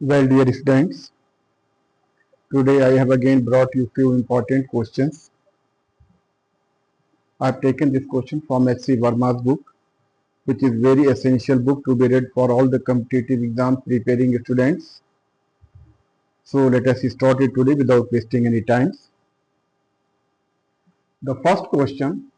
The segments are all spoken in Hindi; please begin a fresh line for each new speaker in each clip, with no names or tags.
Well, dear students, today I have again brought you few important questions. I have taken this question from H.C. Verma's book, which is very essential book to be read for all the competitive exams preparing students. So let us start it today without wasting any time. The first question: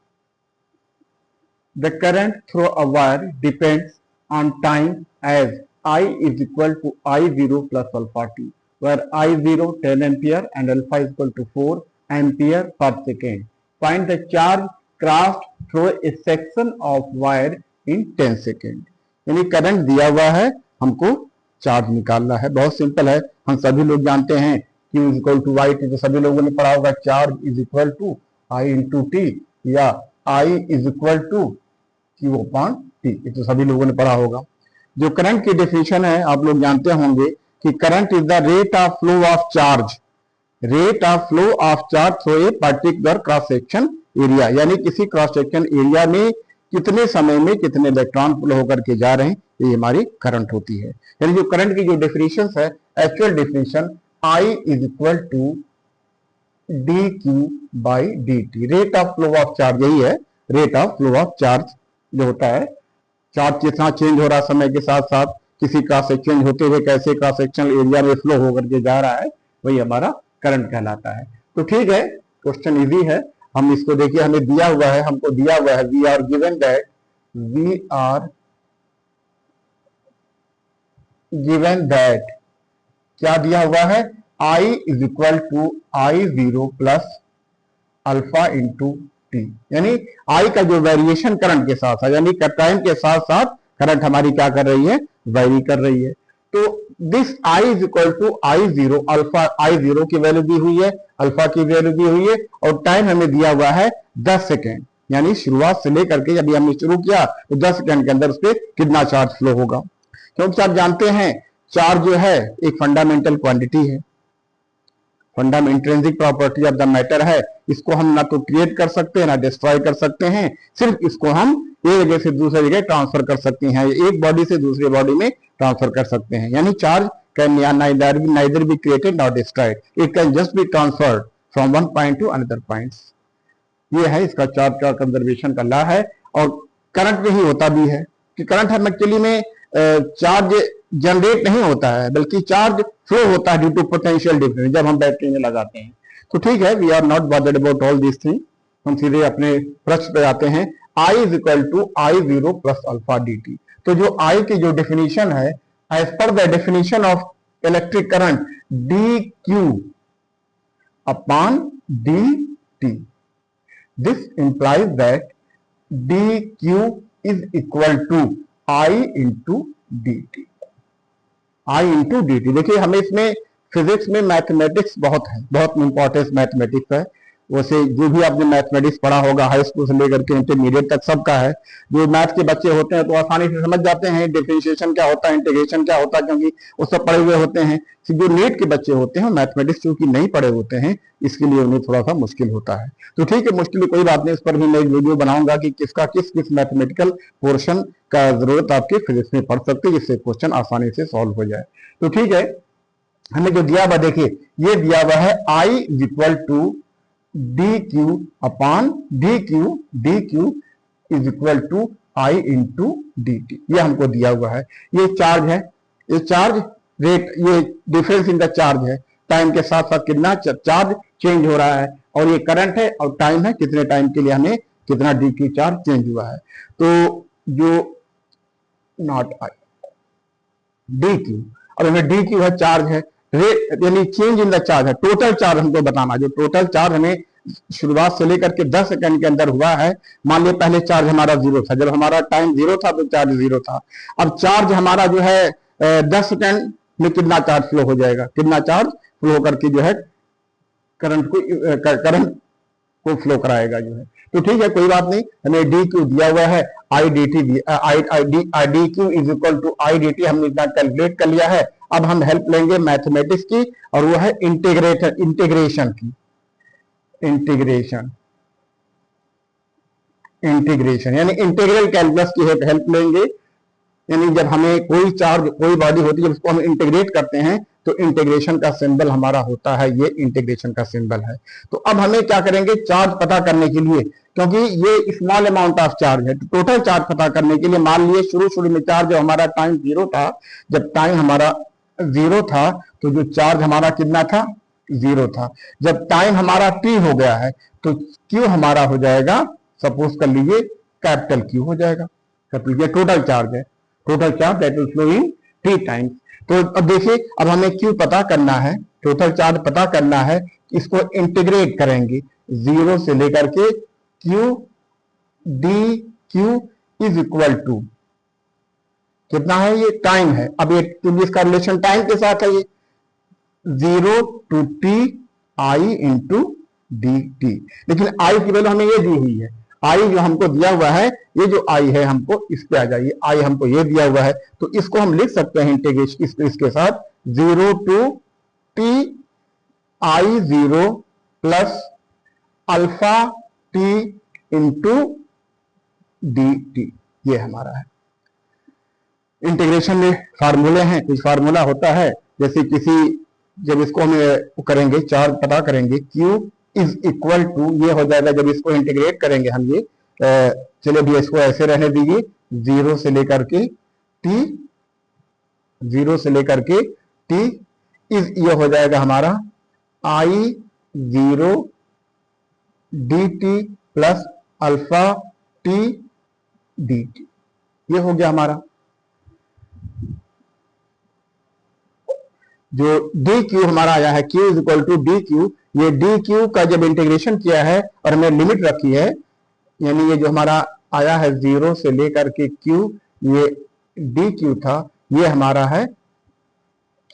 the current through a wire depends on time as I is equal to I0 plus alpha t, where I0 10 ampere and alpha is equal to 4 ampere per second. Find the charge crossed through a section of wire in 10 second. यानी करंट दिया हुआ है, हमको चार्ज निकालना है. बहुत सिंपल है, हम सभी लोग जानते हैं Q is equal to Y T. तो सभी लोगों ने पढ़ा होगा charge is equal to I into T या I is equal to Q upon T. ये तो सभी लोगों ने पढ़ा होगा. जो करंट की डेफिनेशन है आप लोग जानते होंगे कि current is the rate of flow of charge, rate of flow of charge through a particular cross section area. यानी किसी क्रॉस सेक्शन एरिया में कितने समय में कितने इलेक्ट्रॉन फ्लो होकर के जा रहे हैं, ये हमारी करंट होती है. यानी जो करंट की जो डेफिनेशन है, actual definition I is equal to d q by d t. Rate of flow of charge यही है. Rate of flow of charge जो होता है, चार्ज कितना चेंज हो रहा है समय के साथ साथ, किसी क्रॉस सेक्शन होते हुए कैसे क्रॉस सेक्शन एरिया में फ्लो होकर के जा रहा है, वही हमारा करंट कहलाता है. तो ठीक है, क्वेश्चन इजी है. हम इसको देखिए, हमें दिया हुआ है, हमको दिया हुआ है वी आर गिवन दैट क्या दिया हुआ है, I is equal to I0 plus alpha into T. यानी आई का जो वेरिएशन करंट के साथ है, यानी टाइम के साथ साथ करंट हमारी क्या कर रही है, वेरी कर रही है. तो this I is equal to I0, alpha I0 की वैल्यू दी हुई है, अल्फा की वैल्यू दी हुई है, और टाइम हमें दिया हुआ है 10 सेकेंड. यानी शुरुआत से लेकर के जब हमने शुरू किया तो 10 सेकेंड के अंदर उस पर कितना चार्ज फ्लो होगा. क्योंकि आप जानते हैं चार्ज जो है एक फंडामेंटल क्वांटिटी है, intrinsic property of the matter है. इसको हम ना तो क्रिएट कर सकते हैं ना डिस्ट्रॉय कर सकते हैं, सिर्फ इसको हम एक जगह से दूसरी जगह ट्रांसफर कर सकते हैं, एक बॉडी से दूसरी बॉडी में ट्रांसफर कर सकते हैं. यानी charge can neither be created not destroyed, it can just be transferred from one point two another point. ये है इसका चार्ज का कंजर्वेशन का लॉ है. और करंट में ही होता भी है कि करंट हम एक्चुअली में चार्ज जनरेट नहीं होता है, बल्कि चार्ज फ्लो होता है ड्यू टू पोटेंशियल डिफरेंस जब हम बैटरी में लगाते हैं. तो ठीक है, we are not bothered about all this thing. हम सीधे अपने प्रश्न पे आते हैं. I is equal to I0 plus alpha d t. तो जो I की जो डेफिनेशन है, as per the definition of electric current, d q upon d t. This implies that d q is equal to I into d t. I into d t. देखिए, हमें इसमें फिजिक्स में मैथमेटिक्स बहुत है, बहुत इंपॉर्टेंस मैथमेटिक्स है. वैसे जो भी आपने मैथमेटिक्स पढ़ा होगा हाई स्कूल से लेकर के इंटरमीडिएट तक सबका है. जो मैथ के बच्चे होते हैं तो आसानी से समझ जाते हैं डिफरेंशिएशन क्या होता है, इंटीग्रेशन क्या होता है, क्योंकि वो सब पढ़े हुए होते हैं. जो नीट के बच्चे होते हैं मैथमेटिक्स चूंकि नहीं पढ़े होते हैं, इसके लिए उन्हें थोड़ा सा मुश्किल होता है. तो ठीक है, मुश्किल कोई बात नहीं, इस पर भी मैं एक वीडियो बनाऊंगा कि किसका किस किस मैथमेटिकल पोर्शन का जरूरत आपके फिजिक्स में पढ़ सकते हैं, जिससे क्वेश्चन आसानी से सॉल्व हो जाए. तो ठीक है, हमें जो दिया हुआ, देखिए ये दिया हुआ है I is equal to d q upon d q is equal to I into d t. ये हमको दिया हुआ है. ये चार्ज है, ये चार्ज रेट, ये डिफरेंस इन द चार्ज है, टाइम के साथ साथ कितना चार्ज चेंज हो रहा है, और ये करंट है और टाइम है, कितने टाइम के लिए हमें कितना डी क्यू चार्ज चेंज हुआ है. तो जो नॉट आई डी क्यू, और हमें डी क्यू है चार्ज है, रेट यानी चेंज इन द चार्ज है, टोटल चार्ज हमको बताना. जो टोटल चार्ज हमें शुरुआत से लेकर के 10 सेकंड के अंदर हुआ है. मान लिया पहले चार्ज हमारा 0 था, जब हमारा टाइम 0 था तो चार्ज 0 था. अब चार्ज हमारा जो है 10 सेकंड में कितना चार्ज फ्लो हो जाएगा, कितना चार्ज फ्लो करके जो है करंट को फ्लो कराएगा जो है. तो ठीक है, कोई बात नहीं, हमें डी क्यू दिया हुआ है, I d t d q is equal to I d t हमने इतना कैलकुलेट कर लिया है. अब हम हेल्प लेंगे मैथमेटिक्स की, और वो है इंटीग्रेशन की. इंटीग्रेशन यानी इंटीग्रल कैलकुलस की हेल्प लेंगे. यानी जब हमें कोई चार्ज कोई बॉडी होती है जब उसको हम इंटीग्रेट करते हैं तो इंटीग्रेशन का सिंबल हमारा होता है, ये इंटीग्रेशन का सिंबल है। तो अब हमें क्या करेंगे, चार्ज पता करने के लिए, क्योंकि ये स्मॉल अमाउंट ऑफ चार्ज है, तो टोटल चार्ज पता करने के लिए मान लिए शुरू में चार्ज जो हमारा टाइम 0 था, जब टाइम हमारा 0 था तो जो चार्ज हमारा कितना था, 0 था। जब टाइम हमारा t हो गया है तो q हमारा हो जाएगा, सपोज कर लीजिए कैपिटल Q हो जाएगा, कैपिटल ये टोटल चार्ज है, total charge that will flow in t times. तो अब देखिए, अब हमें Q पता करना है, टोटल चार्ज पता करना है, इसको इंटीग्रेट करेंगे 0 से लेकर के Q dq is equal to कितना है, ये टाइम है। अब ये इसका रिलेशन टाइम के साथ है, ये 0 to t i into d T. लेकिन आई की वैल्यू हमें ये दी हुई है, आई जो हमको दिया हुआ है, ये जो आई है हमको इस पे आ जाइए, आई हमको ये दिया हुआ है, तो इसको हम लिख सकते हैं इंटीग्रेशन इसके साथ 0 to t i 0 plus alpha T into d t, ये हमारा है। इंटीग्रेशन में फार्मूले हैं, कुछ फार्मूला होता है, जैसे किसी जब इसको हम करेंगे चार्ज पता करेंगे Q इज इक्वल टू, ये हो जाएगा जब इसको इंटीग्रेट करेंगे हम ये, चलिए भी इसको ऐसे रहने दीजिए, 0 से लेकर के t, 0 से लेकर के t इज, ये हो जाएगा हमारा I 0 dt plus alpha t dt, ये हो गया हमारा। जो डी क्यू हमारा आया है, Q is equal to d q, ये डी क्यू का जब इंटीग्रेशन किया है और हमने लिमिट रखी है, यानी ये जो हमारा आया है 0 से लेकर के Q, ये डी क्यू था, ये हमारा है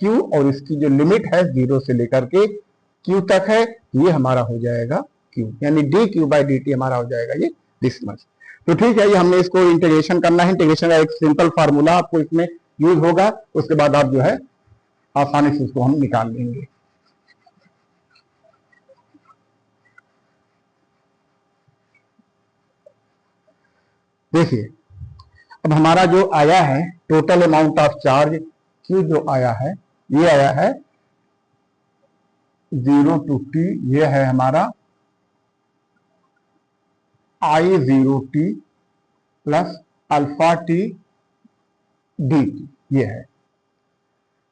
Q, और इसकी जो लिमिट है 0 से लेकर के Q तक है, ये हमारा हो जाएगा Q, यानी D q by d T हमारा हो जाएगा ये दिस मच। तो ठीक है, ये हमने इसको इंटीग्रेशन करना है, इंटीग्रेशन का एक सिंपल फार्मूला आपको इसमें यूज होगा, उसके बाद आप जो है आसानी से इसको हम निकाल लेंगे। देखिए, अब हमारा जो आया है total amount of charge Q जो आया है, ये आया है 0 to t, ये है हमारा I 0 t plus alpha T D t, ये है।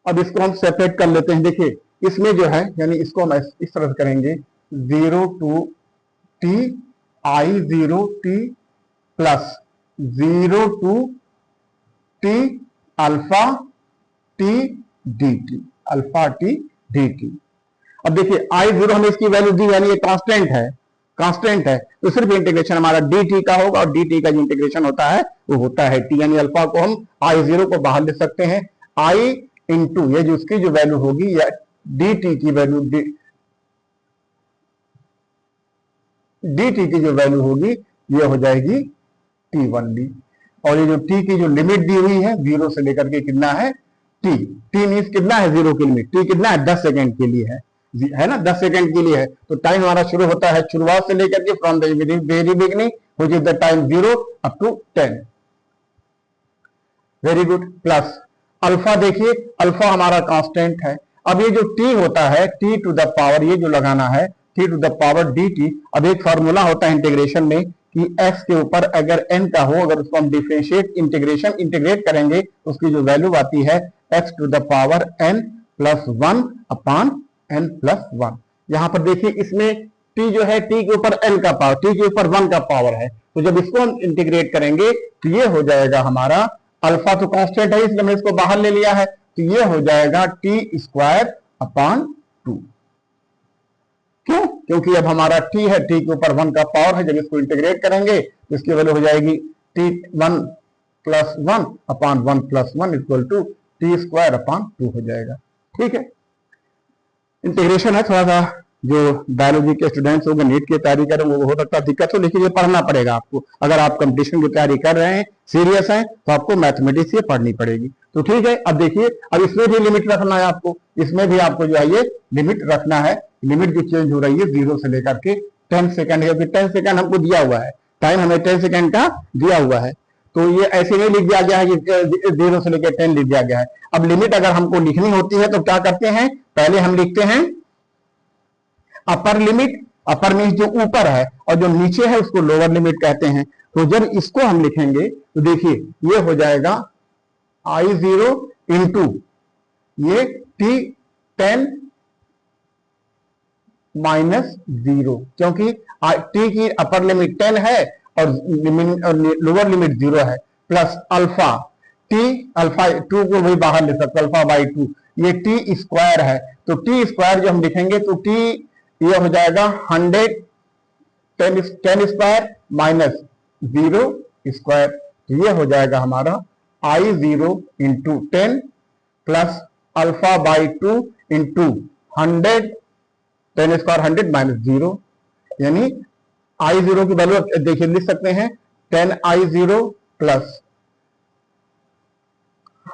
अब इसको हम सेपरेट कर लेते हैं। देखिए, इसमें जो है, यानी इसको हम इस तरह से करेंगे 0 to t I 0 t plus 0 to t alpha T D T, alpha T D T. अब देखिए I0 हमें इसकी वैल्यू दी, यानी ये कांस्टेंट है, कांस्टेंट है, तो सिर्फ इंटीग्रेशन हमारा dt का होगा, और dt का जो इंटीग्रेशन होता है वो होता है t, यानी अल्फा को हम I0 को बाहर ले सकते हैं, I इंटू ये जो उसकी जो वैल्यू होगी, या dt की वैल्यू, dt की जो वैल्यू होगी ये हो जाएगी t1d, और ये जो t की जो लिमिट दी हुई है 0 से लेकर के कितना है t, t मीन्स कितना है 0 की लिमिट, t कितना है 10 सेकेंड के लिए है ना, 10 सेकेंड के लिए है। तो टाइम हमारा शुरू होता है शुरुआत से लेकर के from the very beginning, which is the time 0 up to 10। Very good. Plus alpha, देखिए अल्फा हमारा कांस्टेंट है। अब ये जो t होता है, t टू द पावर, ये जो लगाना है t to the power dt। अब एक फॉर्मूला होता है इंटीग्रेशन में कि x के ऊपर अगर n का हो, अगर उसको हम डिफरेंशिएट इंटीग्रेट करेंगे तो उसकी जो वैल्यू आती है x to the power n plus 1 upon n plus 1। यहां पर देखिए इसमें t जो है, t के ऊपर n का पावर, t के ऊपर 1 का पावर है, तो जब इसको हम इंटीग्रेट करेंगे तो ये हो जाएगा हमारा, अल्फा तो कांस्टेंट है इसलिए हमने इसको बाहर ले लिया है, तो ये हो जाएगा t स्क्वायर अपॉन 2। क्यों? क्योंकि अब हमारा t है, t के ऊपर 1 का पावर है, जब इसको इंटीग्रेट करेंगे तो इसकी वैल्यू हो जाएगी t1 plus 1 upon 1 plus 1 equal to t square upon 2 हो जाएगा। ठीक है, इंटीग्रेशन है, थोड़ा सा जो बायोलॉजी के स्टूडेंट्स होंगे, नीट की तैयारी कर रहे हैं, वो हो सकता है दिक्कत हो, लेकिन ये पढ़ना पड़ेगा आपको। अगर आप कंपटीशन की तैयारी कर रहे हैं, सीरियस हैं, तो आपको मैथमेटिक्स ये पढ़नी पड़ेगी। तो ठीक है, अब देखिए, अब इसमें भी लिमिट रखना है आपको, इसमें भी आपको जो है ये लिमिट रखना है। लिमिट जो चेंज हो रही है 0 से लेकर के 10 सेकेंड है, 10 सेकेंड हमको दिया हुआ है, टाइम हमें 10 सेकेंड का दिया हुआ है। तो ये ऐसे नहीं लिख दिया गया है कि 0 से लेकर 10 लिख दिया गया है। अब लिमिट अगर हमको लिखनी होती है तो क्या करते हैं, पहले हम लिखते हैं अपर लिमिट, अपर मीन्स जो ऊपर है, और जो नीचे है उसको लोअर लिमिट कहते हैं। तो जब इसको हम लिखेंगे तो देखिए ये हो जाएगा I0 इंटू ये T10 माइनस 0, क्योंकि T की अपर लिमिट 10 है और लोअर लिमिट 0 है, प्लस अल्फा T, अल्फा 2 को भी बाहर ले सकते अल्फा बाई 2, ये T स्क्वायर है। तो T स्क्वायर जो हम लिखेंगे तो T ये हो जाएगा 100 10 स्क्वायर माइनस 0 स्क्वायर, तो ये हो जाएगा हमारा I0 into 10 plus alpha by 2 into 100 10 square 100 minus 0, यानी I0 की वैल्यू देखिए लिख सकते हैं 10 I0 प्लस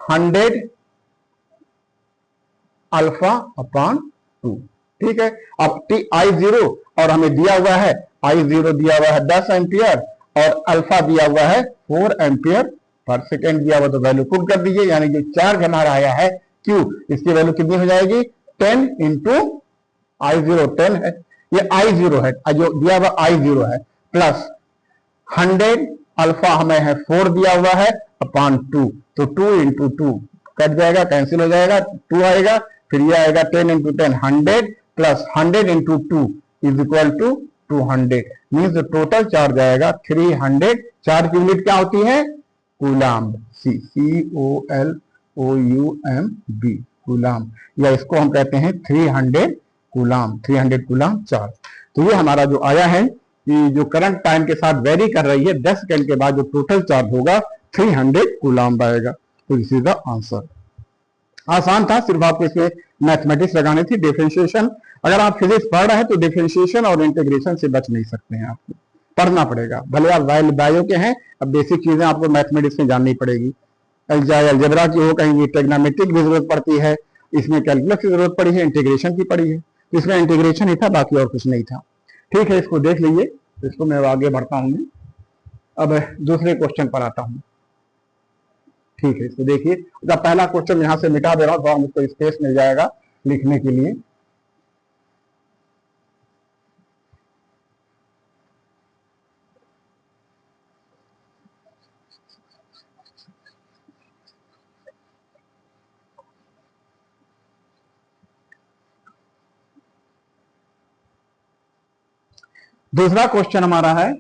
100 अल्फा अपॉन 2। ठीक है, अब I0 और हमें दिया हुआ है I0 दिया हुआ है 10 एम्पियर और अल्फा दिया हुआ है 4 एम्पियर पर सेकेंड दिया हुआ, तो वैल्यू पुट कर दीजिए, यानी जो चार्ज हमारा आया है Q, इसकी वैल्यू कितनी हो जाएगी 10 इंटू I0 10 है, ये I0 है, जो दिया हुआ I0 है, प्लस 100 अल्फा हमें है 4 दिया हुआ है अपॉन 2, तो 2 इंटू 2 कट जाएगा, कैंसिल हो जाएगा, 2 आएगा, फिर ये आएगा 10 into 10 100 plus 100 into 2 is equal to 200, means total charge आएगा 300। चार्ज की यूनिट क्या होती है, कूलाम्ब, COLOUMB, कूलाम्ब, या इसको हम कहते हैं 300 कूलाम्ब, 300 कूलाम्ब चार्ज। तो ये हमारा जो आया है कि जो करंट टाइम के साथ वेरी कर रही है 10 सेकंड के बाद जो टोटल चार्ज होगा 300 कूलाम्ब आएगा। तो दिस इज द आंसर। आसान था, सिर्फ आपको इसमें मैथमेटिक्स लगानी थी, डिफरेंशिएशन। अगर आप फिजिक्स पढ़ रहे हैं तो डिफरेंशिएशन और इंटीग्रेशन से बच नहीं सकते हैं, आपको पढ़ना पड़ेगा, भले आप बायो के हैं, अब बेसिक चीजें आपको मैथमेटिक्स में जाननी पड़ेगी। अलजेब्रा की हो, कहीं ट्रिग्नोमेट्रिक की जरूरत पड़ती है, इसमें कैलकुलस की जरूरत पड़ी है, इंटीग्रेशन की पड़ी है, तो इसमें इंटीग्रेशन ही था, बाकी और कुछ नहीं था। ठीक है, इसको देख लीजिए, इसको मैं आगे बढ़ता हूँ। अब दूसरे क्वेश्चन पर आता हूँ। ठीक है, इसको देखिए, पहला क्वेश्चन यहां से मिटा दे रहा हूं तो हमको स्पेस मिल जाएगा लिखने के लिए। दूसरा क्वेश्चन हमारा है,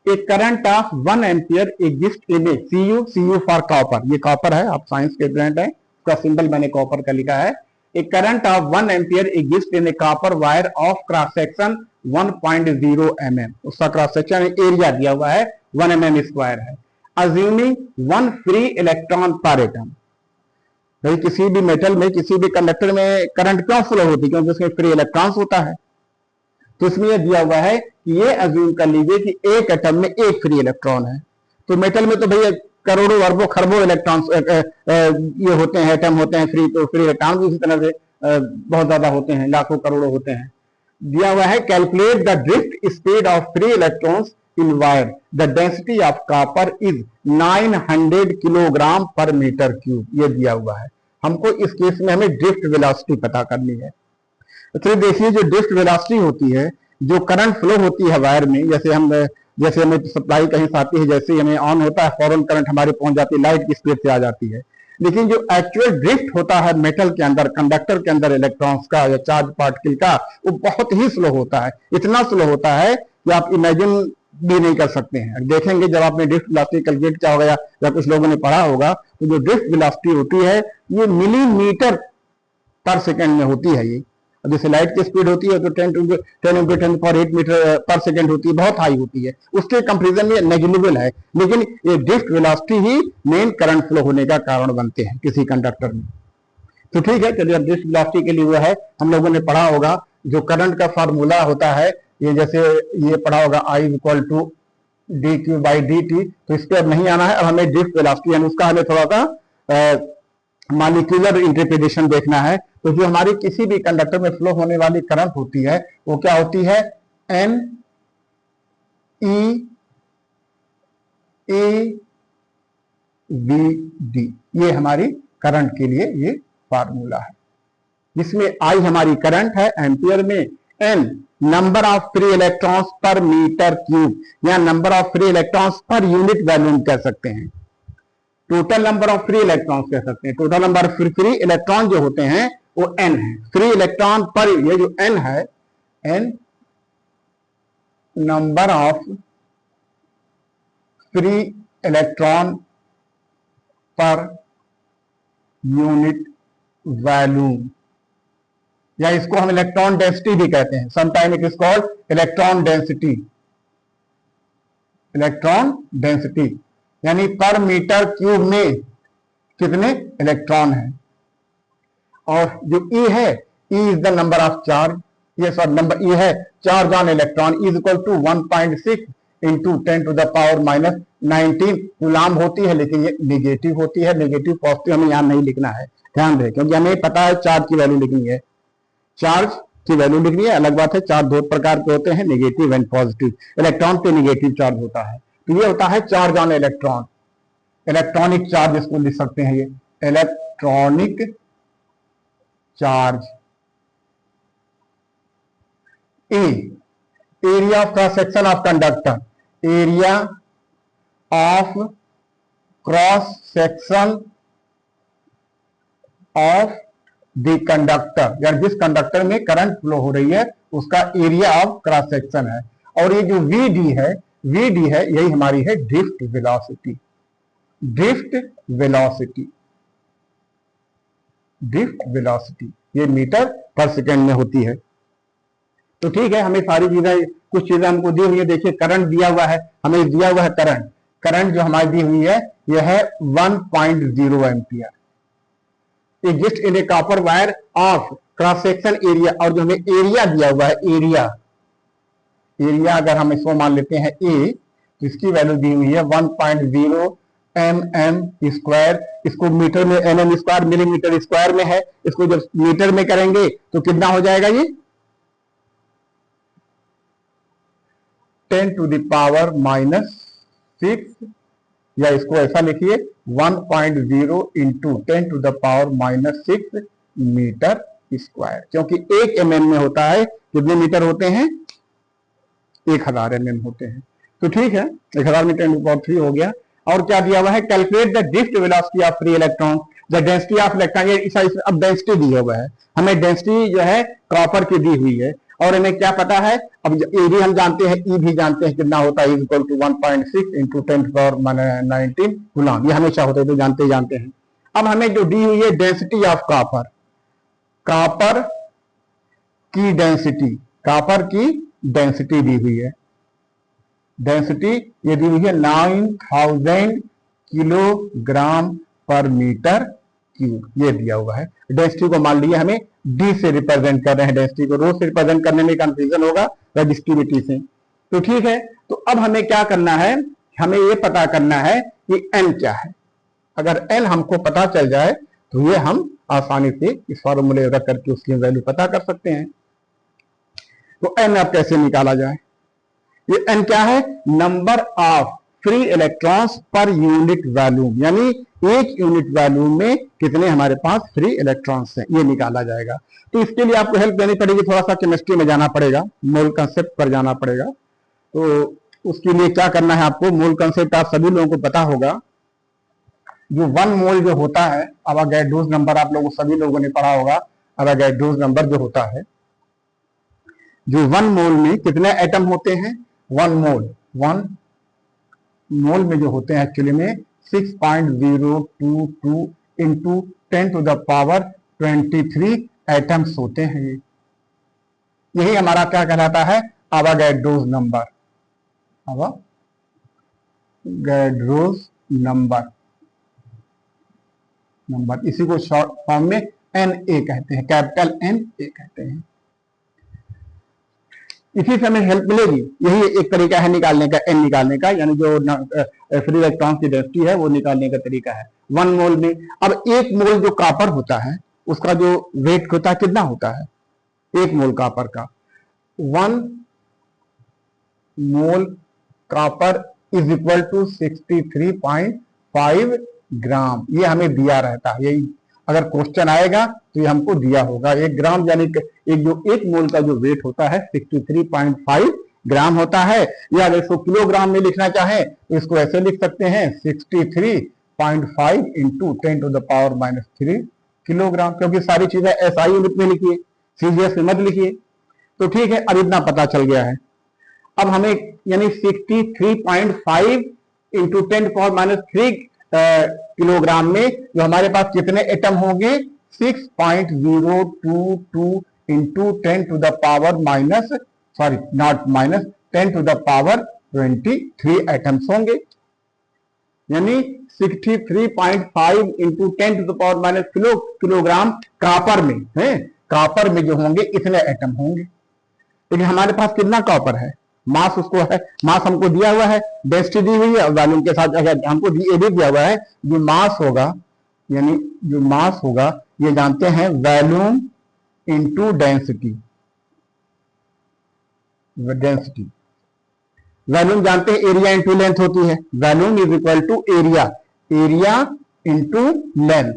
a current of 1 ampere exist in a CU for copper, ये कॉपर है, आप साइंस के स्टूडेंट हैं, उसका सिंबल मैंने कॉपर का लिखा है। A current of 1 ampere exist in a copper wire of cross section 1.0 mm, उसका क्रॉस सेक्शन एरिया दिया हुआ है 1 mm स्क्वायर है। Assuming 1 free electron per atom, भाई किसी भी मेटल में, किसी भी कंडक्टर में करंट क्यों फ्लो होती है, क्योंकि उसमें फ्री इलेक्ट्रॉन्स होता है। तो इसमें यह दिया हुआ है कि ये अज्यूम कर लीजिए कि एक एटम में एक फ्री इलेक्ट्रॉन है। तो मेटल में तो भैया करोड़ों अरबों खरबों इलेक्ट्रॉन्स ये होते हैं, एटम होते हैं फ्री, तो फ्री इलेक्ट्रॉन भी इसी तरह से बहुत ज्यादा होते हैं, लाखों करोड़ों होते हैं। दिया हुआ है calculate the drift speed of free electrons in wire, the density of copper is 900 kilogram पर मीटर क्यूब, ये दिया हुआ है। हमको इस केस में हमें ड्रिफ्ट वेलोसिटी पता करनी है। तो देखिए, जो ड्रिफ्ट वेलोसिटी होती है, जो करंट फ्लो होती है वायर में, जैसे हमें सप्लाई कहीं से आती है, जैसे ही हमें ऑन होता है फौरन करंट हमारे पहुंच जाती है, लाइट की स्पीड से आ जाती है। लेकिन जो एक्चुअल ड्रिफ्ट होता है मेटल के अंदर, कंडक्टर के अंदर इलेक्ट्रॉन्स का या चार्ज पार्टिकल का, वो बहुत ही स्लो होता है, इतना स्लो होता है कि आप इमेजिन भी नहीं कर सकते हैं। देखेंगे जब आपने ड्रिफ्ट वेलोसिटी कैलकुलेट किया होगा या कुछ लोगों ने पढ़ा होगा, तो जो ड्रिफ्ट वेलोसिटी होती है ये मिलीमीटर पर सेकेंड में होती है। ये जैसे लाइट की स्पीड होती है तो 10 × 10⁸ मीटर पर सेकेंड होती है, बहुत हाई होती है, उसके कंपेरिजन में नेग्लिजिबल है। लेकिन ये ड्रिफ्ट वेलोसिटी ही मेन करंट फ्लो होने का कारण बनते हैं किसी कंडक्टर में। तो ठीक है, चलिए, ड्रिफ्ट वेलोसिटी के लिए वो है, हम लोगों ने पढ़ा होगा जो करंट का फार्मूला होता है, ये जैसे ये पढ़ा होगा I = dq/dt, तो इस पर अब नहीं आना है। अब हमें ड्रिफ्ट वेलोसिटी यानी उसका हमें थोड़ा सा मॉलिक्यूलर इंटरप्रिटेशन देखना है। तो जो हमारी किसी भी कंडक्टर में फ्लो होने वाली करंट होती है वो क्या होती है, NE वी डी, ये हमारी करंट के लिए ये फार्मूला है, जिसमें आई हमारी करंट है एम्पियर में, n number of free electrons per metre cube या number of free electrons per unit volume कह सकते हैं, total number of free electrons कह सकते हैं। Total number of free electron जो होते हैं वो एन है, फ्री इलेक्ट्रॉन पर ये जो एन है, n number of free electron per unit volume, या इसको हम इलेक्ट्रॉन डेंसिटी भी कहते हैं, sometime it is called electron density, electron density यानी पर मीटर क्यूब में कितने इलेक्ट्रॉन हैं। और जो ई है, e is the number of charge, ये सब नंबर ई है charge on electron is equal to 1.6 into 10 to the power minus 19 coulomb होती है, लेकिन ये निगेटिव होती है, नेगेटिव पॉजिटिव हमें यहां नहीं लिखना है, ध्यान रहे, क्योंकि हमें पता है चार्ज की वैल्यू लिखनी है, चार्ज की वैल्यू लिखनी है। अलग बात है चार्ज दो प्रकार के होते हैं, नेगेटिव एंड पॉजिटिव, इलेक्ट्रॉन पे नेगेटिव चार्ज होता है, तो ये होता है charge on electron, electronic charge इसको लिख सकते हैं, ये electronic charge. A area of cross section of conductor, area of cross section of the conductor, या जिस कंडक्टर में करंट फ्लो हो रही है उसका एरिया ऑफ क्रॉस सेक्शन है। और ये जो वी डी है यही हमारी है drift velocity, drift velocity, drift velocity ये मीटर पर सेकेंड में होती है। तो ठीक है, हमें सारी चीजें, कुछ चीजें हमको दी हुई है, देखिए करंट दिया हुआ है, हमें दिया हुआ है करंट, करंट जो हमारी दी हुई है यह है 1.0 ampere exist in a copper wire of cross section area, और जो हमें एरिया दिया हुआ है, एरिया अगर हम इसको मान लेते हैं ए, तो इसकी वैल्यू दी हुई है 1.0 mm स्क्वायर, इसको मीटर में mm स्क्वायर मिलीमीटर स्क्वायर में है, इसको जब मीटर में करेंगे तो कितना हो जाएगा ये 10 टू द पावर माइनस 6, या इसको ऐसा लिखिए 1.0 into 10 to the power minus 6 metre square, क्योंकि 1 mm में होता है, कितने मीटर होते हैं 1000 mm होते हैं। तो ठीक है, 1000 मीटर इंटू पावर 3 हो गया। और क्या दिया हुआ है, calculate the drift velocity of free electron, the density of electron, ये अब डेंसिटी दी हुआ है, हमें डेंसिटी जो है कॉपर की दी हुई है, और हमें क्या पता है, अब ए भी हम जानते हैं, ई भी जानते हैं कितना होता है, equal to 1.6 into 10 to power 19 coulomb, ये हमेशा होता है, तो जानते हैं। अब हमें जो दी हुई है डेंसिटी ऑफ कॉपर, कॉपर की डेंसिटी, कॉपर की डेंसिटी दी हुई है, डेंसिटी ये दी हुई है 9000 किलोग्राम पर मीटर क्यूब, ये दिया हुआ है। डेंसिटी को मान लिया हमें डी से रिप्रेजेंट कर रहे हैं, डेंसिटी को रो से रिप्रेजेंट करने में कंफ्यूजन होगा रजिस्टिविटी से, तो ठीक है। तो अब हमें क्या करना है, हमें ये पता करना है कि एन क्या है। अगर एन हमको पता चल जाए तो ये हम आसानी से इस फॉर्मूले रख करके उसकी वैल्यू पता कर सकते हैं। तो एन अब कैसे निकाला जाए, ये एन क्या है, number of free electrons per unit volume, यानी एक यूनिट वॉल्यूम में कितने हमारे पास फ्री इलेक्ट्रॉन्स हैं, ये निकाला जाएगा। तो इसके लिए आपको हेल्प देनी पड़ेगी, थोड़ा सा केमिस्ट्री में जाना पड़ेगा, मोल कंसेप्ट पर जाना पड़ेगा। तो उसके लिए क्या करना है, आपको मोल कंसेप्ट आप सभी लोगों को पता होगा। जो 1 मोल जो होता है, अवागैड्रोस नंबर आप लोगों सभी लोगों ने पढ़ा होगा, अवागैड्रोस नंबर जो होता है, जो 1 मोल में कितने एटम होते हैं, 1 मोल में जो होते हैं एक्चुअली में 6.022 into 10 to the power 23 atoms होते हैं। यही हमारा क्या कहलाता है, अवागैड्रोस नंबर, अवागैड्रोस नंबर, इसी को शॉर्ट फॉर्म में NA कहते हैं, कैपिटल NA कहते हैं। इसी से हमें हेल्प मिलेगी, यही एक तरीका है निकालने का, एन निकालने का, यानी जो फ्री इलेक्ट्रॉन की डेंसिटी है वो निकालने का तरीका है 1 मोल में। अब 1 मोल जो कॉपर होता है उसका जो वेट होता है कितना होता है, 1 मोल कॉपर का, 1 मोल कॉपर इज इक्वल टू 63.5 ग्राम, ये हमें दिया रहता है। यही अगर क्वेश्चन आएगा तो ये हमको दिया होगा। 1 ग्राम यानी एक मोल का जो वेट होता है 63.5 ग्राम होता है। या अगर इसको किलोग्राम में लिखना चाहे तो इसको ऐसे लिख सकते हैं 63.5 इंटू 10⁻³ किलोग्राम, क्योंकि सारी चीजें SI यूनिट में लिखिए, CGS में मत लिखिए। तो ठीक है, अब इतना पता चल गया है। अब हमें यानी 63.5 इंटू 10⁻³ किलोग्राम में जो हमारे पास कितने एटम होंगे 6.022 इंटू 10⁻23 एटम्स होंगे। यानी 63.5 इंटू 10⁻³ किलोग्राम कापर में है, कापर में जो होंगे इतने एटम होंगे। लेकिन हमारे पास कितना कॉपर है, मास उसको है, मास हमको दिया हुआ है, डेंसिटी दी हुई है, वॉल्यूम के साथ अगर हमको ये भी दिया हुआ है जो मास होगा, यानी जो मास होगा ये जानते हैं volume into density. Density volume जानते हैं एरिया इंटू लेंथ होती है। Volume is equal to area, area into length,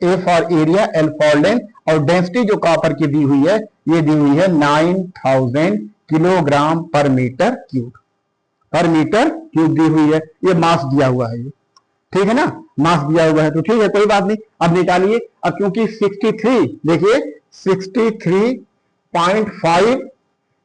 A for area, L for length. और डेंसिटी जो कॉपर की दी हुई है ये दी हुई है 9000 किलोग्राम पर मीटर क्यूब, पर मीटर क्यूब दी हुई है। ये मास दिया हुआ है, ये ठीक है ना, मास दिया हुआ है। तो ठीक है, कोई बात नहीं, अब निकालिए। अब क्योंकि 63 देखिए 63.5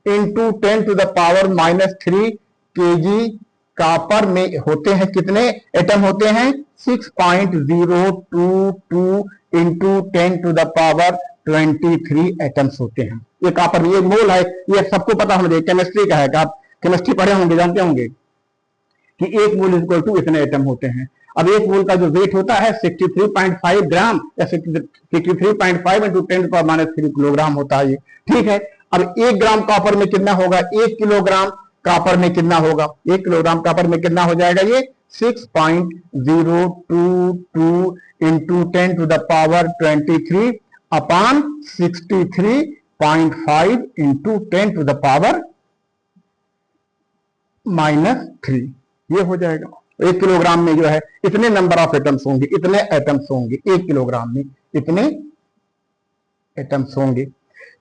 इंटू 10⁻³ kg कॉपर में होते हैं कितने एटम होते हैं 6.022 इंटू 10⁻23 एटम्स होते हैं। ये कॉपर में, ये मोल है, ये सबको पता होना चाहिए, केमिस्ट्री का है, आप केमिस्ट्री पढ़े होंगे, जानते होंगे कि एक मोल इक्वल टू इतने एटम होते हैं। अब एक मोल का जो वेट होता है 63.5 ग्राम या 63.5 इंटू 10⁻³ किलोग्राम होता है ये, ठीक है। अब 1 ग्राम कॉपर में कितना होगा, 1 किलोग्राम कॉपर में कितना होगा, 1 किलोग्राम कॉपर में कितना हो जाएगा ये 6.022 इंटू 10⁻23 अपॉन 63.5 इंटू 10⁻³ ये हो जाएगा। 1 किलोग्राम में जो है इतने नंबर ऑफ एटम्स होंगे, इतने एटम्स होंगे 1 किलोग्राम में, इतने एटम्स होंगे।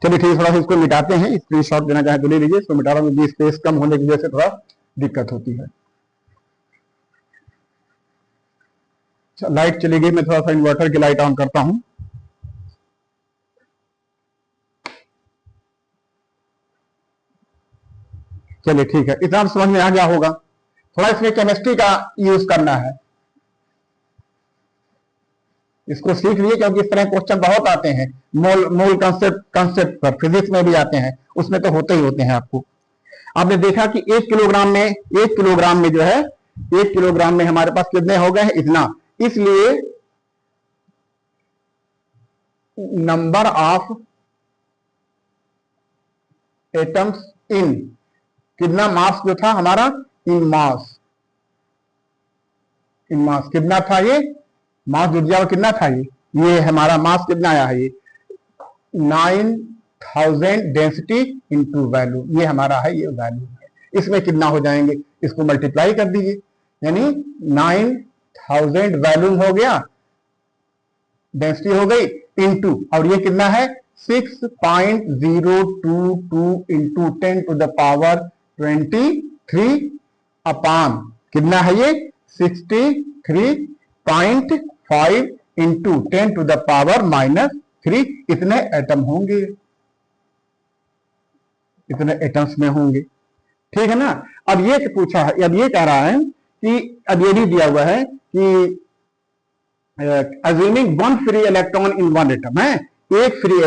चलिए ठीक है, थोड़ा सा इसको मिटाते हैं, स्क्रीनशॉट देना चाहे तो ले लीजिए। इसको मिटा रहा हूँ, स्पेस कम होने की वजह से थोड़ा दिक्कत होती है। लाइट चली गई, मैं थोड़ा सा इन्वर्टर की लाइट ऑन करता हूं। चलिए ठीक है, इतना समझ में आ गया होगा। थोड़ा इसमें केमिस्ट्री का यूज करना है, इसको सीख लिए, क्योंकि इस तरह क्वेश्चन बहुत आते हैं। मोल कंसेप्ट पर फिजिक्स में भी आते हैं, उसमें तो होते ही होते हैं। आपने देखा कि 1 किलोग्राम में जो है 1 किलोग्राम में हमारे पास कितने हो गए हैं, इतना। इसलिए नंबर ऑफ एटम्स इन, कितना मास जो था हमारा इन मास कितना था, ये मास जो दिया कितना था, ये हमारा मास कितना आया है, ये 9000 डेंसिटी इंटू वैल्यू, ये हमारा है, ये वैल्यू है। इसमें कितना हो जाएंगे, इसको मल्टीप्लाई कर दीजिए, यानी 9000 वैल्यूम हो गया, डेंसिटी हो गई, इंटू, और ये कितना है 6.022 इंटू 10⁻23 अपान कितना है ये 63.5 इंटू 10⁻³ इतने एटम होंगे, इतने एटम्स में होंगे, ठीक है ना। अब ये पूछा है, अब ये कह रहा है कि अब ये भी दिया हुआ है कि assuming 1 free electron in 1 atom है, एक फ्री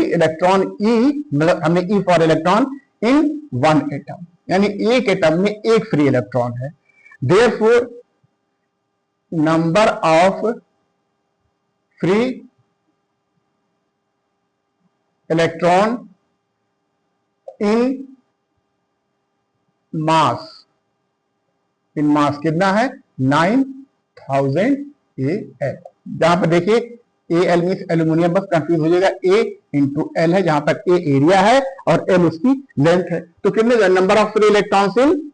इलेक्ट्रॉन ई, मतलब हमने E for electron in 1 atom, यानी एक एटम में एक फ्री इलेक्ट्रॉन है। Therefore number of free electron in mass कितना है 9000 AL। जहां पर देखिए AL मीन्स एल्यूमिनियम, बस कंफ्यूज हो जाएगा, A इंटू एल है, जहां तक A एरिया है और L उसकी लेंथ है। तो कितने number of free electrons in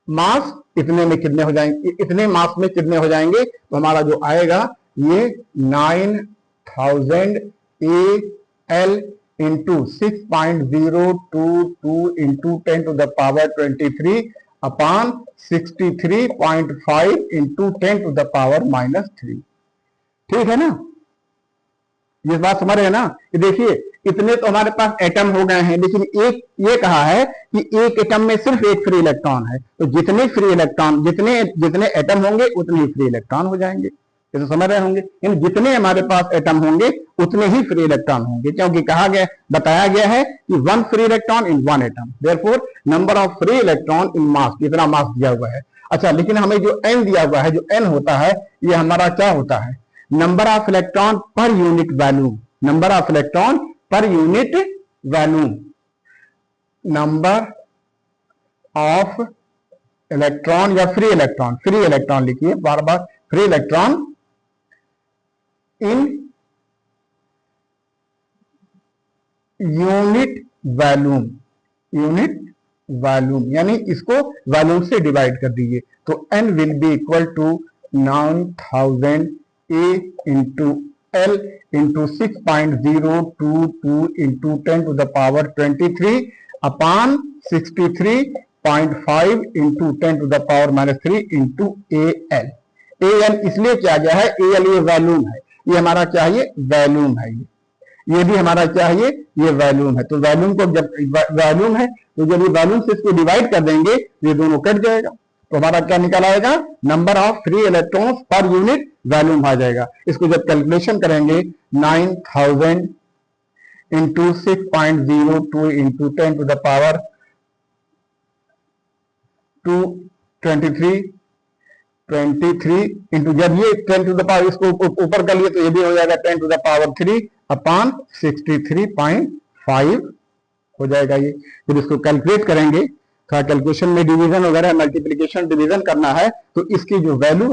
mass, इतने में कितने हो जाएंगे, इतने मास में कितने हो जाएंगे, तो हमारा जो आएगा ये 9000 AL into 6.022 into 10 to the power 23 upon 63.5 into 10 to the power -3। ठीक है ना, ये बात समझ रहे हैं ना। कि देखिए इतने तो हमारे पास एटम हो गए हैं, लेकिन एक ये कहा है कि एक एटम में सिर्फ एक फ्री इलेक्ट्रॉन है, तो जितने फ्री इलेक्ट्रॉन जितने एटम होंगे उतने ही फ्री इलेक्ट्रॉन हो जाएंगे, ये तो समझ रहे होंगे। इन जितने हमारे पास एटम होंगे उतने ही फ्री इलेक्ट्रॉन होंगे, क्योंकि कहा गया बताया गया है कि 1 free electron in 1 atom, therefore number of free electron in mass, इतना मास दिया हुआ है। अच्छा, लेकिन हमें जो n दिया हुआ है, जो n होता है, ये हमारा क्या होता है, number of electron per unit volume, number of electron per unit volume, number of electron या फ्री इलेक्ट्रॉन लिखिए बार बार, free electron in unit volume, यानी इसको वैल्यूम से डिवाइड कर दीजिए, तो n will be equal to 9000 A into L into 6.022 into 10 to the power 23 upon 63.5 into 10 to the power -3 into AL। AL इसलिए क्या गया है, AL ये वैल्यूम है, ये हमारा क्या है, वैल्यूम है, ये भी हमारा क्या है, ये वैल्यूम है। तो वैल्यूम को जब वैल्यूम है तो जब ये वैल्यूम से इसको डिवाइड कर देंगे ये दोनों कट जाएगा, तो हमारा क्या निकल आएगा, number of free electrons per unit volume आ जाएगा। इसको जब कैलकुलेशन करेंगे 9000 into 6.02 into 10 to the power 23 into, जब ये 10 टू द पावर इसको ऊपर कर लिए तो ये भी हो जाएगा 10 टू द पावर 3 अपॉन 63.5 हो जाएगा ये। फिर इसको कैलकुलेट करेंगे, थोड़ा कैलकुलेशन में डिवीजन वगैरह मल्टीप्लिकेशन डिवीजन करना है, तो इसकी जो वैल्यू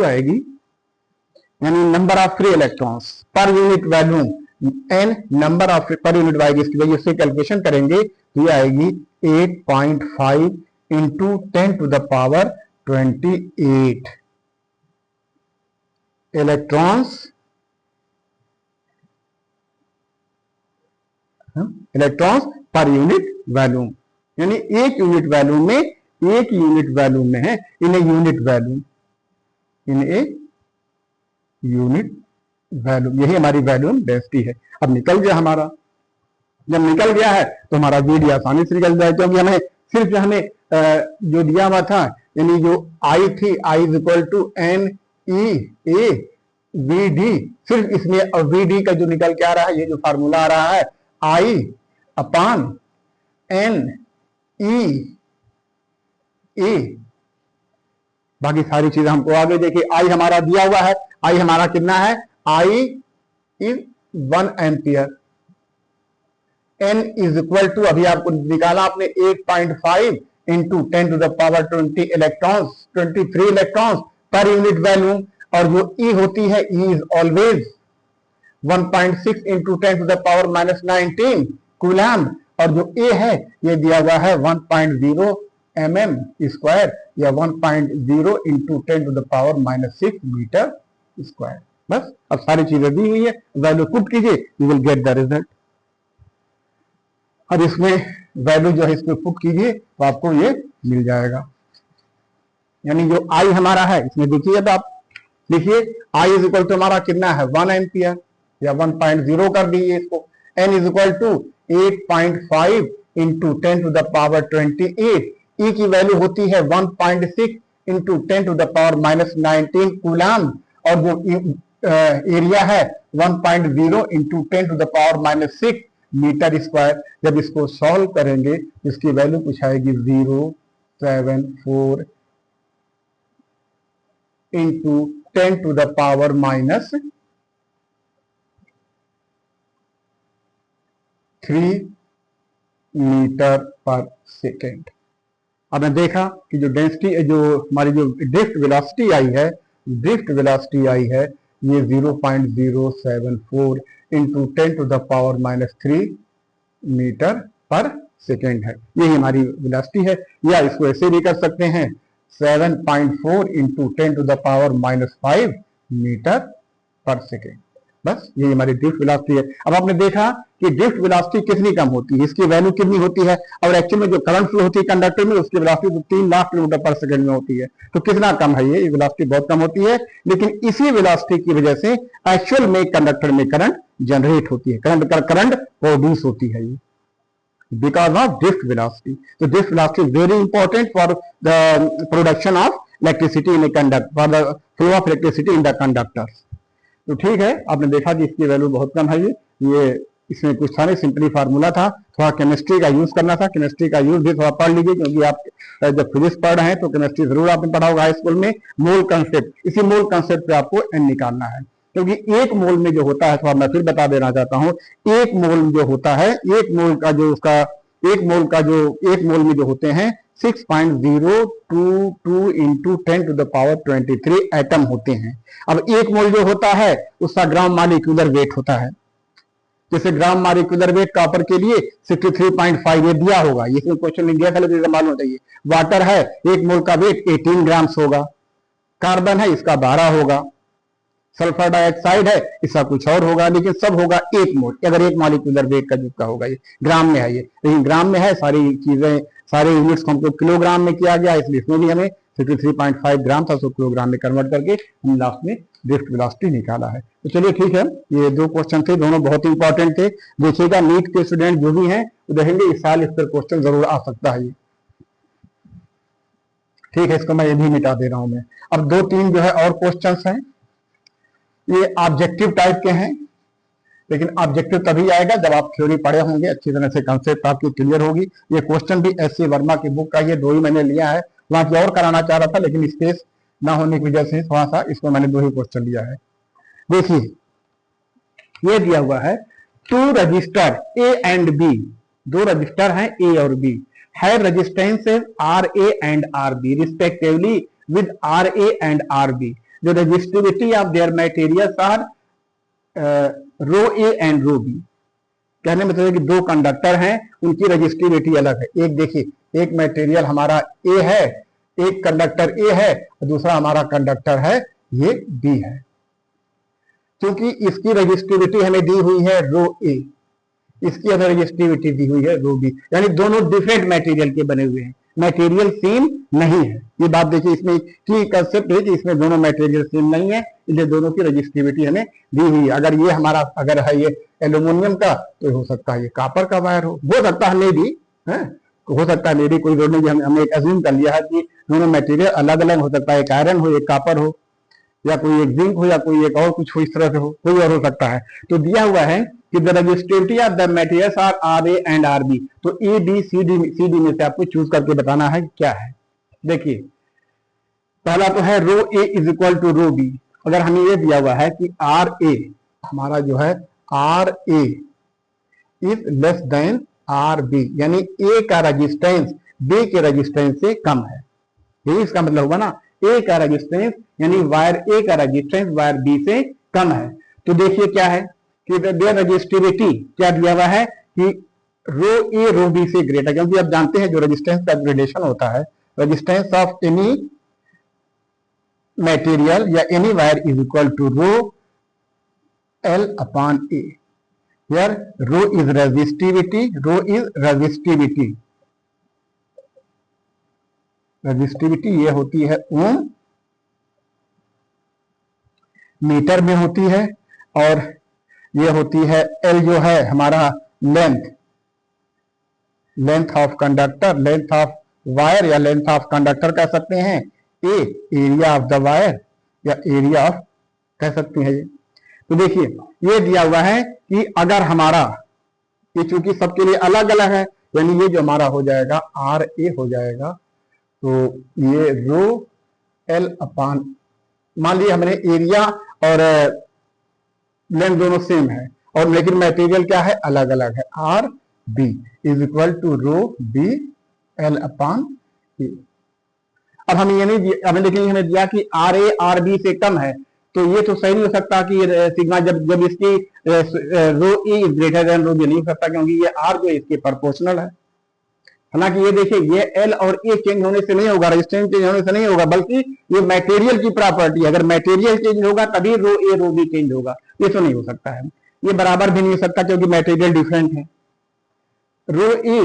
आएगी, यानी number of free electrons per unit volume n number of per unit आएगी, इसकी वजह से कैलकुलेशन करेंगे तो ये आएगी 8.5 into 10 to the power 28 electrons per unit volume, यानी एक यूनिट वैल्यूम में है इन ए यूनिट वैल्यूम, यही हमारी वैल्यूम डेंसिटी है। अब निकल गया हमारा, जब निकल गया है तो हमारा वीडी आसानी से निकल जाए, क्योंकि हमें सिर्फ हमें जो दिया हुआ था, यानी जो आई थी, आई इज इक्वल टू NE/AVD, सिर्फ इसमें VD का जो निकल के आ रहा है, ये जो फार्मूला आ रहा है I अपॉन NE/A, बाकी सारी चीजें हमको आगे देखिए। I हमारा दिया हुआ है, I हमारा कितना है, I is 1 ampere, n is equal to, अभी आपको निकाला आपने 8.5 into 10 to the power 23 electrons per unit volume, और जो E होती है, E is always 1.6 into 10 to the power -19 coulomb, और जो A है ये दिया हुआ है 1.0 mm स्क्वायर या 1.0 into 10 to the power -6 metre square. बस अब सारी चीजें दी हुई है, वैल्यू पुट कीजिए, you will get the result. अब इसमें वैल्यू जो है इसमें पुट कीजिए तो आपको ये मिल जाएगा, यानी जो I हमारा है इसमें देखिए, अब आप देखिए I इज इक्वल टू हमारा कितना है 1 एम्पियर या 1.0 कर दीजिए इसको, n is equal to 8.5 into 10 to the power 28, E की वैल्यू होती है 1.6 into 10 to the power -19 coulomb, और जो एरिया है 1.0 into 10 to the power -6 metre square. जब इसको सॉल्व करेंगे इसकी वैल्यू कुछ आएगी 0.74 into 10 to the power -3 metre per second. अब मैं देखा कि जो डेंसिटी, जो हमारी जो ड्रिफ्ट वेलोसिटी आई है ड्रिफ्ट वेलोसिटी आई है ये 0.074 इंटू 10⁻³ मीटर पर सेकेंड है। यही हमारी वेलोसिटी है, या इसको ऐसे भी कर सकते हैं 7.4 इंटू 10⁻⁵ मीटर पर सेकेंड। बस ये हमारी ड्रिफ्ट वेलोसिटी है। अब आपने देखा कि ड्रिफ्ट वेलोसिटी कितनी कम होती है, इसकी वैल्यू कितनी होती है, और एक्चुअल में जो करंट फ्लो होती है कंडक्टर में उसकी वेलोसिटी तो 3 लाख किलोमीटर पर सेकंड में होती है। तो कितना कम है ये वेलोसिटी बहुत कम होती है, लेकिन इसी वेलोसिटी की वजह से एक्चुअल में कंडक्टर में करंट जनरेट होती है, करंट प्रोड्यूस होती है ये because of drift velocity. So drift velocity is very important for the production of electricity in a conductor, for the flow of electricity in the conductors. तो ठीक है, आपने देखा कि इसकी वैल्यू बहुत कम है। ये इसमें कुछ था नहीं, सिंपली फार्मूला था, थोड़ा केमिस्ट्री का यूज करना था। केमिस्ट्री का यूज भी थोड़ा पढ़ लीजिए, क्योंकि आप जब फिजिक्स पढ़ रहे हैं तो केमिस्ट्री जरूर आपने पढ़ा होगा हाई स्कूल में। मोल कंसेप्ट, इसी मोल कंसेप्ट पे आपको एन निकालना है, क्योंकि एक मोल में जो होता है, थोड़ा मैं फिर बता देना चाहता हूं, एक मोल जो होता है, एक मोल में जो होते हैं 6.022 इंटू 10⁻23 एटम होते हैं। अब एक मोल जो होता है उसका ग्राम मालिक्यूलर वेट होता है। जैसे ग्राम मालिक्यूलर वेट कॉपर के लिए 63.5 ये दिया होगा, इसमें क्वेश्चन इंडिया का लेकिन मालूम चाहिए। वाटर है, एक मोल का वेट 18 ग्राम्स होगा। कार्बन है, इसका 12 होगा। सल्फर डाइऑक्साइड है, इसका कुछ और होगा, लेकिन सब होगा एक मोल। अगर एक मॉलिक्यूलर वेट का जिसका होगा, ये ग्राम में है, ये लेकिन ग्राम में है। सारी चीजें, सारे यूनिट्स को हमको किलोग्राम में किया गया, इसलिए इसमें भी हमें 63.5 ग्राम था, उसको किलोग्राम में कन्वर्ट करके हम लास्ट में ड्रिफ्ट वेलोसिटी निकाला है। तो चलिए ठीक है, ये 2 क्वेश्चन थे, दोनों बहुत इंपॉर्टेंट थे। देखिएगा नीट के स्टूडेंट जो भी हैं वो देखेंगे इस साल इस पर क्वेश्चन जरूर आ सकता है। ठीक है, इसको मैं ये भी मिटा दे रहा हूं मैं। अब 2-3 जो है और क्वेश्चन हैं, ये ऑब्जेक्टिव टाइप के हैं, लेकिन ऑब्जेक्टिव तभी आएगा जब आप थ्योरी पढ़े होंगे, अच्छी तरह से कंसेप्ट आपकी क्लियर होगी। ये क्वेश्चन भी एस सी वर्मा की बुक का, ये 2 ही मैंने लिया है, वहां की और कराना चाह रहा था, लेकिन स्पेस ना होने की वजह से थोड़ा सा इसको मैंने 2 ही क्वेश्चन लिया है। देखिए ये दिया हुआ है 2 resistor A and B, 2 resistor हैं ए और B, have resistances R A and R B respectively with R A and R B. The resistivity of their materials are rho A and rho B. कहने में मतलब कि 2 कंडक्टर हैं, उनकी रेजिस्टिविटी अलग है। एक देखिए, एक मटेरियल हमारा ए है, एक कंडक्टर ए है, और दूसरा हमारा कंडक्टर है ये बी है। क्योंकि इसकी रेजिस्टिविटी हमें दी हुई है रो ए, इसकी हमें रेजिस्टिविटी दी हुई है रो बी, यानी दोनों डिफरेंट मटेरियल के बने हुए हैं, मटेरियल सेम नहीं है। ये बात देखिए, इसमें की कंसेप्ट है कि इसमें दोनों मटेरियल सेम नहीं है, इसलिए दोनों की रजिस्टिविटी हमें दी हुई है। अगर ये हमारा अगर है ये एल्यूमिनियम का, तो हो सकता है ये कॉपर का वायर हो सकता है मे भी, हो सकता है मे भी, कोई जरूर नहीं। हमने एक अज्यूम कर लिया है कि दोनों मटेरियल अलग अलग हो सकता है, एक आयरन हो, एक कॉपर हो, या कोई एक जिंक हो, या कोई एक और कुछ हो, इस तरह से हो, कोई और हो सकता है। तो दिया हुआ है कि the resistivity of the materials R A and R B. तो ए बी सी डी में से आपको चूज करके बताना है क्या है। देखिए पहला तो है rho A is equal to rho B. अगर हमें ये दिया हुआ है कि आर ए हमारा जो है R A is less than R B, यानी ए का रेजिस्टेंस बी के रेजिस्टेंस से कम है, यही इसका मतलब हुआ ना। ए का रेजिस्टेंस यानी वायर ए का रेजिस्टेंस वायर बी से कम है। तो देखिए क्या है कि देयर रेजिस्टिविटी क्या दिया हुआ है कि रो ए रो बी से ग्रेटर, क्योंकि आप जानते हैं जो रेजिस्टेंस का रिलेशन होता है, रेजिस्टेंस ऑफ एनी मटेरियल या any wire is equal to rho L upon A. Here rho is resistivity, rho is resistivity, resistivity ये होती है ओम मीटर में होती है, और ये होती है एल जो है हमारा length of conductor, length of wire या लेंथ ऑफ कंडक्टर कह सकते हैं, ए एरिया ऑफ द वायर या एरिया ऑफ कह सकते हैं ये। तो देखिए ये दिया हुआ है कि अगर हमारा ये चूंकि सबके लिए अलग अलग है, यानी ये जो हमारा हो जाएगा आर ए हो जाएगा, तो ये रो एल अपॉन, मान लीजिए हमने एरिया और लेंथ दोनों सेम है, और लेकिन मटेरियल क्या है अलग अलग है, R B is equal to rho B L upon A. अब हमें ये नहीं, हमें देखेंगे हमें दिया कि आर ए आर बी से कम है, तो ये तो सही नहीं हो सकता कि सिग्मा जब जब इसकी rho A is greater than rho B, नहीं हो सकता क्योंकि ये आर जो है इसके प्रोपोर्शनल है। हालांकि ये देखिए ये एल और ए चेंज होने से नहीं होगा, रेजिस्टेंस चेंज होने से नहीं होगा, बल्कि ये मटेरियल की प्रॉपर्टी है। अगर मटेरियल चेंज होगा तभी रो ए रो बी चेंज होगा, ये तो नहीं हो सकता है। ये बराबर भी नहीं हो सकता क्योंकि मटेरियल डिफरेंट है। Rho A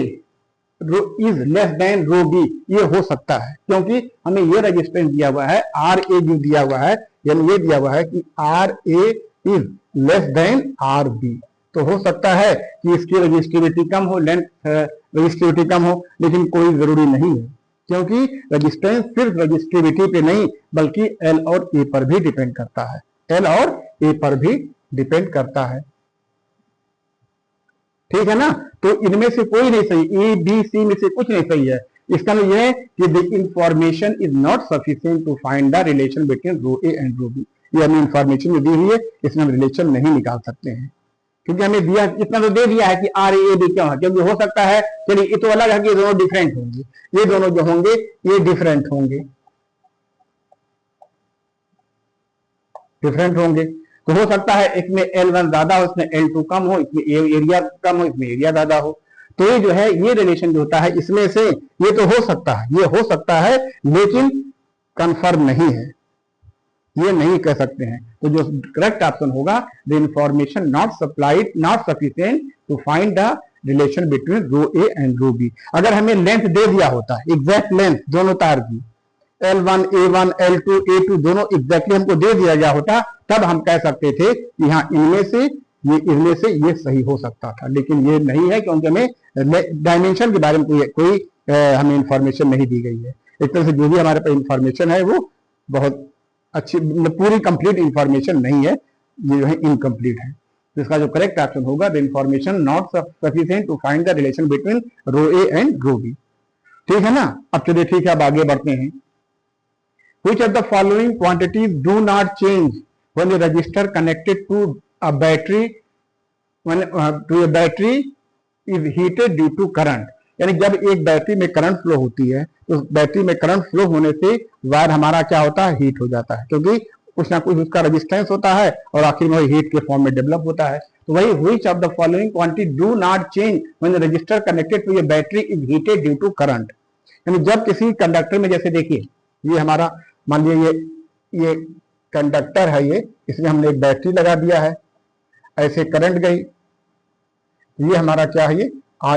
rho is less than rho B ये हो सकता है क्योंकि हमें ये रेजिस्टेंस दिया हुआ है आर ए जो दिया हुआ है, यानी ये दिया हुआ है कि R A is less than R B, तो हो सकता है कि इसकी रजिस्टिविटी कम हो, लेंथ रजिस्टिविटी कम हो, लेकिन कोई जरूरी नहीं है क्योंकि रजिस्टेंस सिर्फ रजिस्टिविटी पे नहीं बल्कि एल और ए पर भी डिपेंड करता है, एल और ए पर भी डिपेंड करता है। ठीक है ना, तो इनमें से कोई नहीं सही, ए बी सी में से कुछ नहीं सही है। इसका मतलब यह है कि the information is not sufficient to find the relation between rho A and rho B. ये हमें इंफॉर्मेशन दी हुई है, इसमें हम रिलेशन नहीं निकाल सकते हैं क्योंकि हमें दिया इतना तो दे दिया है कि आर ए बी क्यों है, क्योंकि हो सकता है चलिए ये तो अलग है कि ये दोनों डिफरेंट होंगे, ये दोनों जो होंगे ये डिफरेंट होंगे, डिफरेंट होंगे, तो हो सकता है इसमें L1 ज्यादा हो, इसमें L2 कम हो, इसमें एरिया कम हो, इसमें एरिया ज्यादा हो। तो ये जो है ये रिलेशन जो होता है इसमें से ये तो हो सकता है, ये हो सकता है लेकिन कंफर्म नहीं है, ये नहीं कह सकते हैं। तो जो करेक्ट ऑप्शन होगा the information not supplied not sufficient to find the relation between rho A and rho B. अगर हमें लेंथ दे दिया होता है, एग्जैक्ट लेंथ दोनों तार की L1 A1 L2 A2 दोनों एग्जैक्टली हमको दे दिया गया होता, तब हम कह सकते थे कि हाँ इनमें से ये सही हो सकता था, लेकिन ये नहीं है क्योंकि हमें डायमेंशन के बारे में कोई हमें इंफॉर्मेशन नहीं दी गई है। एक तरह से जो भी हमारे पास इंफॉर्मेशन है वो बहुत अच्छी, पूरी कंप्लीट इंफॉर्मेशन नहीं है, ये जो है इनकम्प्लीट है। तो इसका जो करेक्ट ऑप्शन होगा the information not sufficient to find the relation between rho A and rho B. ठीक है ना, अब चलिए ठीक है, अब आगे बढ़ते हैं। Which of the following quantities do not change when a resistor connected to a battery is heated due to current? यानी जब एक बैटरी में करंट फ्लो होती है तो बैटरी में करंट फ्लो होने से वायर हमारा क्या होता है, हीट हो जाता है, क्योंकि कुछ ना कुछ उसका रेजिस्टेंस होता है और आखिर में हीट के फॉर्म में डेवलप होता है। तो वही which of the following quantity do not change when the resistor connected to a battery is heated due to current? यानी जब किसी कंडक्टर में, जैसे देखिए ये हमारा मान लीजिए ये कंडक्टर है, ये इसमें हमने एक बैटरी लगा दिया है, ऐसे करंट गई, ये हमारा क्या है, ये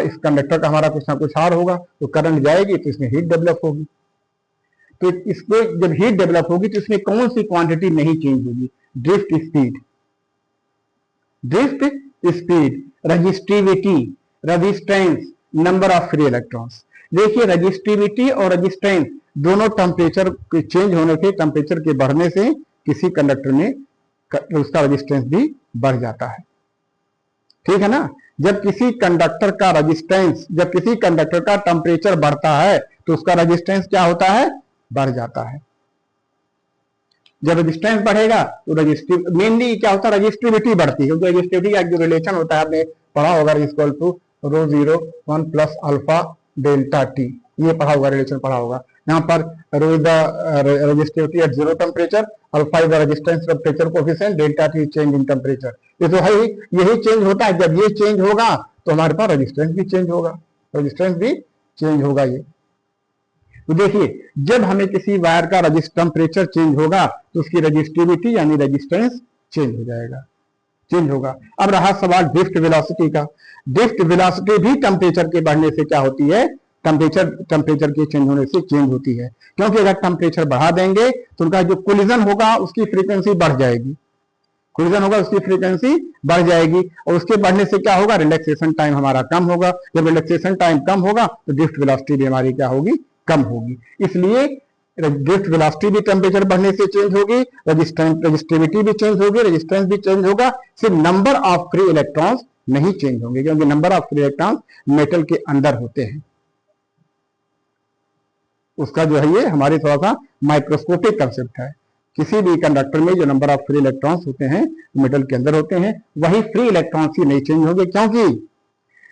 इस कंडक्टर का हमारा कुछ ना कुछ हार होगा, तो करंट जाएगी तो इसमें हीट डेवलप होगी। तो इसको जब हीट डेवलप होगी तो इसमें कौन सी क्वांटिटी नहीं चेंज होगी, drift speed, resistivity, resistance, number of free electrons. देखिए रजिस्टिविटी और रेजिस्टेंस दोनों टेम्परेचर के चेंज होने से, टेम्परेचर के बढ़ने से किसी कंडक्टर में उसका रेजिस्टेंस भी बढ़ जाता है। ठीक है ना, जब किसी कंडक्टर का रेजिस्टेंस, जब किसी कंडक्टर का टेम्परेचर बढ़ता है तो उसका रेजिस्टेंस क्या होता है, बढ़ जाता है। जब रेजिस्टेंस बढ़ेगा तो मेनली क्या होता है, रजिस्टिविटी बढ़ती है, क्योंकि रजिस्टिविटी का जो रिलेशन होता है आपने पढ़ा होगा, equal to rho 0 1 plus alpha delta T, ये पढ़ा होगा, रिलेशन पढ़ा होगा। यहाँ पर rho is the resistivity at 0 temperature, alpha is the resistance temperature coefficient, delta T change in temperature. ये तो है ही, यही चेंज होता है। जब ये चेंज होगा तो हमारे पास रेजिस्टेंस भी चेंज होगा, रेजिस्टेंस भी चेंज होगा। ये तो देखिए जब हमें किसी वायर का टेम्परेचर चेंज होगा तो उसकी रजिस्टिविटी यानी रेजिस्टेंस चेंज हो जाएगा, चेंज होगा। अब रहा सवाल ड्रिफ्ट वेलोसिटी का। ड्रिफ्ट वेलोसिटी भी टेम्परेचर के बढ़ने से क्या होती है, टेम्परेचर के चेंज होने से चेंज होती है, क्योंकि अगर टेम्परेचर बढ़ा देंगे तो उनका जो कोलिजन होगा उसकी फ्रीक्वेंसी बढ़ जाएगी, कोलिजन होगा उसकी फ्रीक्वेंसी बढ़ जाएगी, और उसके बढ़ने से क्या होगा, रिलैक्सेशन टाइम हमारा कम होगा। जब रिलैक्सेशन टाइम कम होगा तो ड्रिफ्ट वेलोसिटी भी हमारी क्या होगी, कम होगी। इसलिए ड्रिफ्ट वेलोसिटी भी टेम्परेचर बढ़ने से चेंज होगी, रजिस्टिविटी भी चेंज होगी, रेजिस्टेंस भी चेंज होगा, सिर्फ नंबर ऑफ फ्री इलेक्ट्रॉन्स नहीं चेंज होंगे, क्योंकि number of free electrons metal के अंदर होते हैं। उसका जो है ये हमारी थोड़ा सा माइक्रोस्कोपिक कंसेप्ट है। किसी भी कंडक्टर में जो नंबर ऑफ फ्री इलेक्ट्रॉन्स होते हैं मेटल के अंदर होते हैं, वही फ्री इलेक्ट्रॉन्स ही नहीं चेंज होंगे, क्योंकि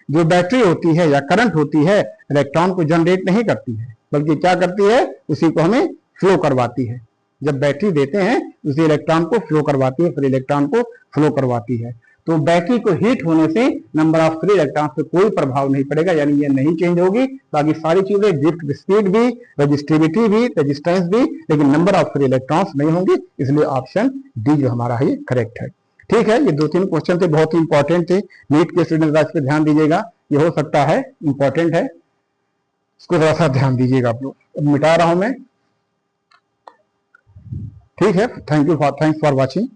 जो बैटरी होती है या करंट होती है इलेक्ट्रॉन को जनरेट नहीं करती है, बल्कि क्या करती है, उसी को हमें फ्लो करवाती है। जब बैटरी देते हैं उसी इलेक्ट्रॉन को फ्लो करवाती है, फ्री इलेक्ट्रॉन को फ्लो करवाती है। तो बैटरी को हीट होने से नंबर ऑफ फ्री इलेक्ट्रॉन पे कोई प्रभाव नहीं पड़ेगा, यानी ये नहीं चेंज होगी। बाकी सारी चीजें, ड्रिफ्ट स्पीड भी, रजिस्टिविटी भी, रेजिस्टेंस भी, लेकिन नंबर ऑफ फ्री इलेक्ट्रॉन्स नहीं होंगे। इसलिए ऑप्शन डी जो हमारा है ये करेक्ट है। ठीक है, ये 2-3 क्वेश्चन थे, बहुत ही इंपॉर्टेंट थे। नीट के स्टूडेंट इस पर ध्यान दीजिएगा, ये हो सकता है इंपॉर्टेंट है, इसको थोड़ा सा ध्यान दीजिएगा आप लोग। अब मिटा रहा हूं मैं। ठीक है, थैंक्स फॉर वॉचिंग।